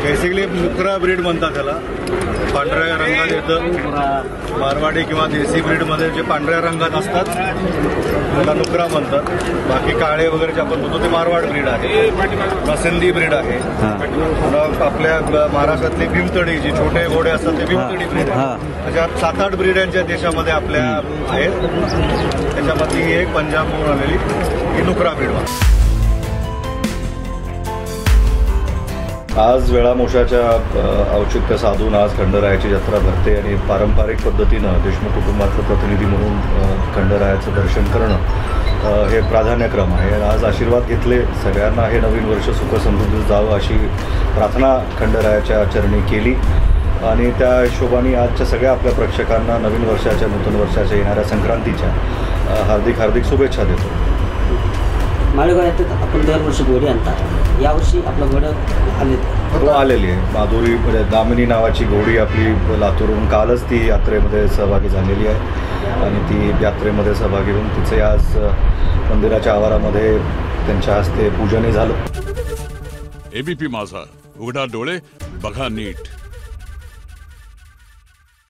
Basically नुकरा breed म्हणतात त्याला. पांढऱ्या रंगात येतं. मारवाडी किंवा देसी ब्रीडमध्ये जे पांढऱ्या रंगात असतात त्याला नुकरा म्हणतात. बाकी काळे वगैरे जे आपण म्हणतो ते मारवाड ब्रीड आहे. नसेंदी ब्रीड आहे. आपल्या महाराष्ट्रातली भीमतडी जी छोटे घोडे असतात ते भीमतडी ब्रीड आहे. अशा 7-8 ब्रीड यांच्या देशामध्ये आपल्या आहेत. त्याच्यामधली ही एक पंजाबहून आलेली ही नुकरा ब्रीड. आज वेळामोशाच्या औचित्य साधून आज खंडरायाची जत्रा भरते आणि पारंपरिक पद्धतीनं देशमुख कुटुंबाचं प्रतिनिधी म्हणून खंडरायाचं दर्शन करणं हे प्राधान्यक्रम आहे. आज आशीर्वाद घेतले सगळ्यांना हे नवीन वर्ष सुखसमृद्धीत जावं अशी प्रार्थना खंडरायाच्या चरणी केली आणि त्या हिशोबाने आजच्या सगळ्या आपल्या प्रेक्षकांना नवीन वर्षाच्या नूतन वर्षाच्या येणाऱ्या संक्रांतीच्या हार्दिक शुभेच्छा देतो. माळेगावात आपण दरवर्षी घोडी आणतात. यावर्षी आपलं घोडं आलेली आहे. माधुरी दामिनी नावाची घोडी आपली लातूरहून कालच ती यात्रेमध्ये सहभागी झालेली आहे आणि ती यात्रेमध्ये सहभागी होऊन तिचे आज मंदिराच्या आवारामध्ये त्यांच्या हस्ते पूजनही झालं. एबीपी माझा, उघडा डोळे बघा नीट.